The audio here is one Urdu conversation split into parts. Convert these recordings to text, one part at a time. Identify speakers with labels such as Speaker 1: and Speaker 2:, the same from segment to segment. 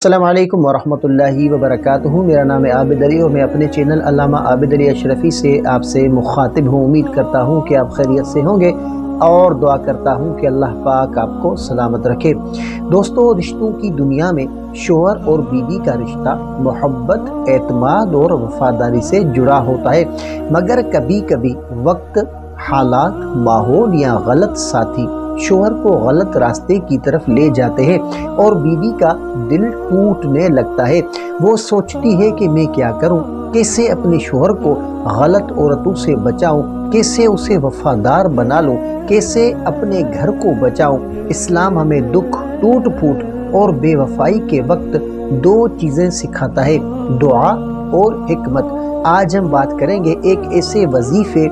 Speaker 1: السلام علیکم ورحمۃ اللہ وبرکاتہ۔ میرا نام ہے عابد علی اور میں اپنے چینل علامہ عابد علی اشرفی سے آپ سے مخاطب ہوں۔ امید کرتا ہوں کہ آپ خیریت سے ہوں گے اور دعا کرتا ہوں کہ اللہ پاک آپ کو سلامت رکھے۔ دوستو، رشتوں کی دنیا میں شوہر اور بیوی کا رشتہ محبت، اعتماد اور وفاداری سے جڑا ہوتا ہے، مگر کبھی کبھی وقت، حالات، ماحول یا غلط ساتھی شوہر کو غلط راستے کی طرف لے جاتے ہیں اور بیوی کا دل ٹوٹنے لگتا ہے۔ وہ سوچتی ہے کہ میں کیا کروں، کیسے اپنے شوہر کو غلط عورتوں سے بچاؤں، کیسے اسے وفادار بنا لوں، کیسے اپنے گھر کو بچاؤں۔ اسلام ہمیں دکھ، ٹوٹ پھوٹ اور بے وفائی کے وقت دو چیزیں سکھاتا ہے: دعا اور حکمت۔ آج ہم بات کریں گے ایک ایسے وظیفے،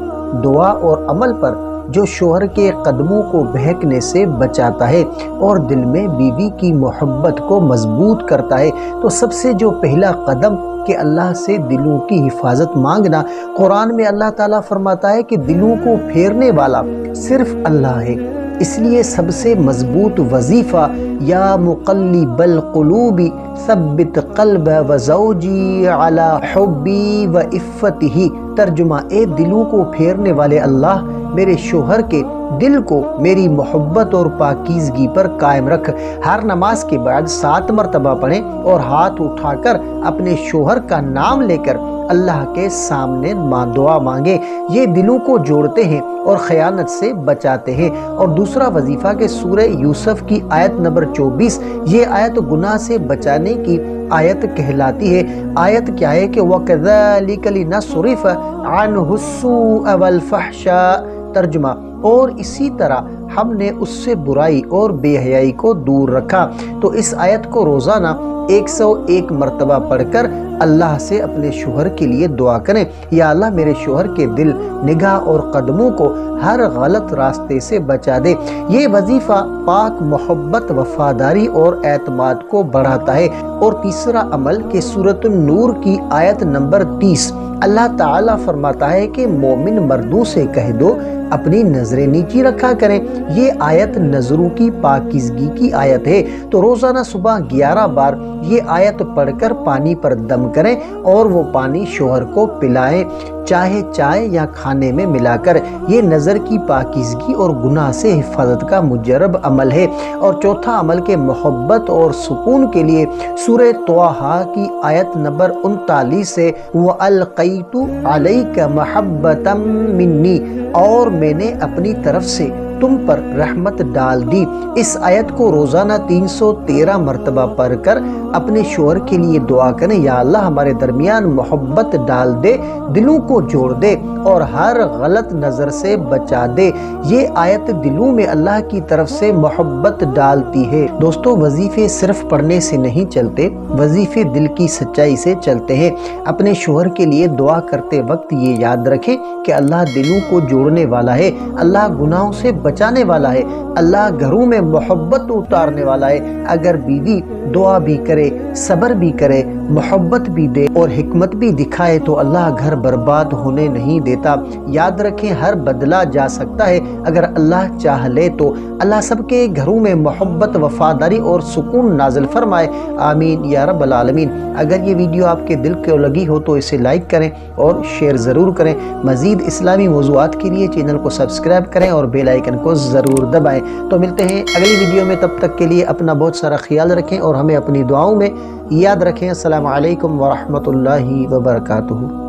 Speaker 1: دعا اور عمل پر جو شوہر کے قدموں کو بہکنے سے بچاتا ہے اور دل میں بیوی کی محبت کو مضبوط کرتا ہے۔ تو سب سے جو پہلا قدم کہ اللہ سے دلوں کی حفاظت مانگنا۔ قرآن میں اللہ تعالیٰ فرماتا ہے کہ دلوں کو پھیرنے والا صرف اللہ ہے، اس لیے سب سے مضبوط وظیفہ یا مقلب القلوب ثبت قلب وزوجی علی حبی و عفتہ۔ ترجمہ: اے دلوں کو پھیرنے والے اللہ، میرے شوہر کے دل کو میری محبت اور پاکیزگی پر قائم رکھ۔ ہر نماز کے بعد 7 مرتبہ پڑھیں اور ہاتھ اٹھا کر اپنے شوہر کا نام لے کر اللہ کے سامنے دعا مانگیں۔ یہ دلوں کو جوڑتے ہیں اور خیانت سے بچاتے ہیں۔ اور دوسرا وظیفہ کہ سورہ یوسف کی آیت نمبر 24، یہ آیت گناہ سے بچانے کی آیت کہلاتی ہے۔ آیت کیا ہے کہ وَكَذَلِكَ لِنَصْرِفَ عَنْهُ السُّوءَ وَالْفَحْشَاءَ۔ ترجمہ: اور اسی طرح ہم نے اس سے برائی اور بے حیائی کو دور رکھا۔ تو اس آیت کو روزانہ 101 مرتبہ پڑھ کر اللہ سے اپنے شوہر کے لیے دعا کریں: یا اللہ، میرے شوہر کے دل، نگاہ اور قدموں کو ہر غلط راستے سے بچا دے۔ یہ وظیفہ پاک محبت، وفاداری اور اعتماد کو بڑھاتا ہے۔ اور تیسرا عمل کہ سورۃ النور کی آیت نمبر 30، اللہ تعالیٰ فرماتا ہے کہ مومن مردوں سے کہہ دو اپنی نظریں نیچی رکھا کریں۔ یہ آیت نظروں کی پاکیزگی کی آیت ہے۔ تو روزانہ صبح 11 بار یہ آیت پڑھ کر پانی پر دم کریں اور وہ پانی شوہر کو پلائیں، چاہے چائے یا کھانے میں ملا کر۔ یہ نظر کی پاکیزگی اور گناہ سے حفاظت کا مجرب عمل ہے۔ اور چوتھا عمل کہ محبت اور سکون کے لیے سورہ طٰہٰ کی آیت نمبر 39 سے وَأَلْقَيْتُ عَلَيْكَ مَحَبَّةً مِّنِّي، اور میں نے اپنی طرف سے تم پر رحمت ڈال دی۔ اس آیت کو روزانہ 313 مرتبہ پڑھ کر اپنے شوہر کے لیے دعا کریں: یا اللہ، ہمارے درمیان محبت ڈال دے، دلوں کو جوڑ دے اور ہر غلط نظر سے بچا دے۔ یہ آیت دلوں میں اللہ کی طرف سے محبت ڈالتی ہے۔ دوستو، وظیفے صرف پڑھنے سے نہیں چلتے، وظیفے دل کی سچائی سے چلتے ہیں۔ اپنے شوہر کے لیے دعا کرتے وقت یہ یاد رکھیں کہ اللہ دلوں کو جوڑنے والا ہے، اللہ گناہوں سے بچانے والا ہے، اللہ گھروں میں محبت اتارنے والا ہے۔ اگر بیوی دعا بھی کرے، صبر بھی کرے، محبت بھی دے اور حکمت بھی دکھائے تو اللہ گھر برباد ہونے نہیں دیتا۔ یاد رکھیں، ہر بدلہ جا سکتا ہے اگر اللہ چاہ لے تو۔ اللہ سب کے گھروں میں محبت، وفاداری اور سکون نازل فرمائے، آمین یا رب العالمین۔ اگر یہ ویڈیو آپ کے دل کو لگی ہو تو اسے لائک کریں اور شیئر ضرور کریں۔ مزید اسلامی موضوعات کے لیے چینل کو سبسکرائب کریں اور بیل آئیکن کو ضرور دبائیں۔ تو ملتے ہیں اگلی ویڈیو میں، تب تک کے لیے اپنا بہت سارا خیال رکھیں اور ہمیں اپنی دعاؤں میں یاد رکھیں۔ السلام علیکم ورحمۃ اللہ وبرکاتہ۔